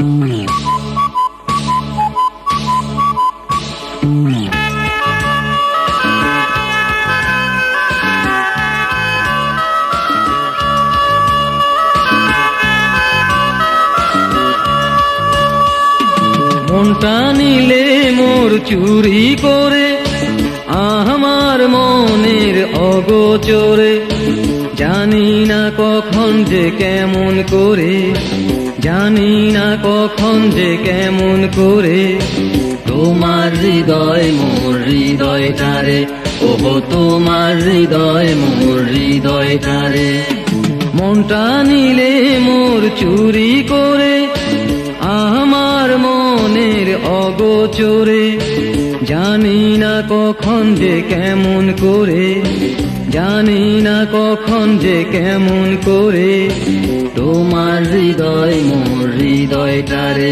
মনটা নিলে মোর চুরি করে আমার মনের অগোচরে, জানি না কখন যে কেমন করে, জানি না কখন যে কেমন করে তোমার হৃদয় মোর হৃদয়টারে, ওহো তোমার হৃদয় মোর হৃদয়টারে। মনটা নিলে মোর চুরি করে আমার মনের অগোচরে, জানি না কখন যে কেমন করে, জানি না কখন যে কেমন করে তোমার হৃদয় মোর হৃদয়টারে,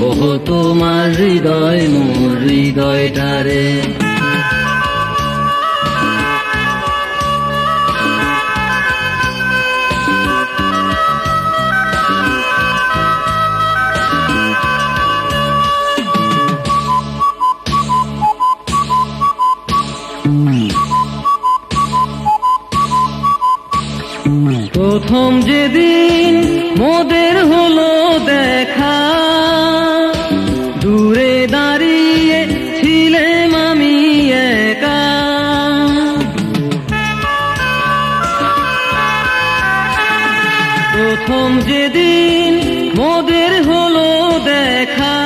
ওহো তোমার হৃদয় মোর হৃদয়টারে। প্রথম যেদিন মোদের হলো দেখা, দূরে দাঁড়িয়ে ছিলাম আমি একা। প্রথম যেদিন মোদের হলো দেখা,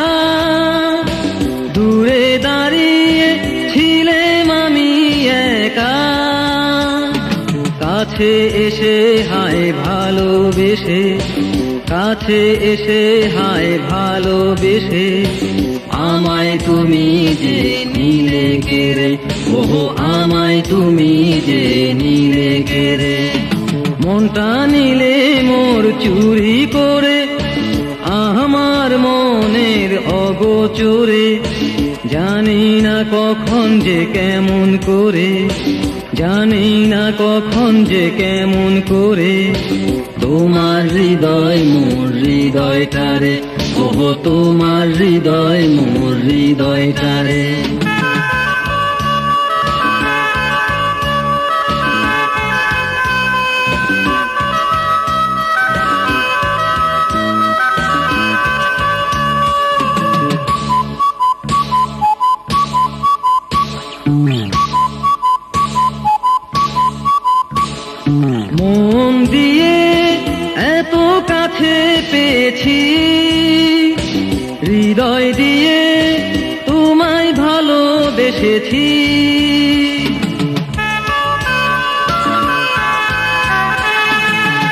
দূরে দাঁড়িয়ে ছিলাম আমি একা। কাছে এসে হায় ভালোবেসে, কাছে এসে হায় ভালোবেসে আমায় তুমি যে নিলে কেড়ে, ওহো আমায় তুমি যে নিলে কেড়ে। মনটা নিলে মোর চুরি করে আমার মনের অগোচরে, জানি না কখন যে কেমন করে, জানি না কখন যে কেমন করে তোমার হৃদয় মোর হৃদয়টারে, ওহো তোমার হৃদয় মোর হৃদয়টারে। মন দিয়ে এত কাছে পেয়েছি, হৃদয় দিয়ে তোমায় ভালোবেসেছি।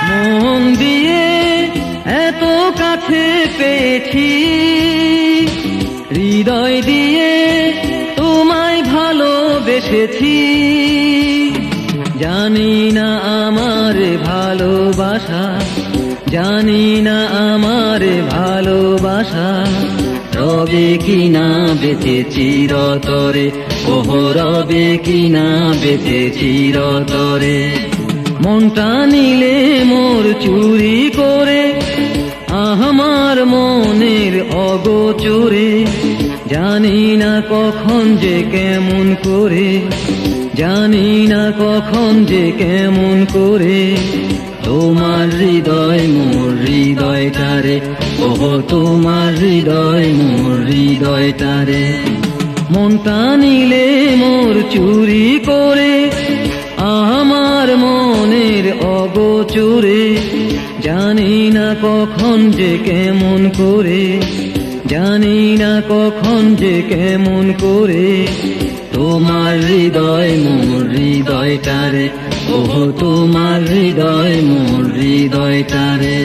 মন দিয়ে এত কাছে পেয়েছি, হৃদয় দিয়ে তোমায় ভালোবেসেছি। জানি না আমার ভালোবাসা, জানি না আমার ভালোবাসা রবে কিনা বেঁচে চিরতরে, ওহো রবে কিনা বেঁচে চিরতরে। মনটা নিলে মোর চুরি করে আমার মনের অগোচরে, জানি না কখন যে কেমন করে, জানি না কখন যে কেমন করে তোমার হৃদয় মোর হৃদয়টারে, ওহো তোমার হৃদয় মোর হৃদয়টারে। মনটা নিলে মোর চুরি করে আমার মনের অগোচরে, জানি না কখন যে কেমন করে, জানি না কখন যে কেমন করে তোমার হৃদয় মোর হৃদয়টারে, ওহো তোমার হৃদয় মোর হৃদয়টারে।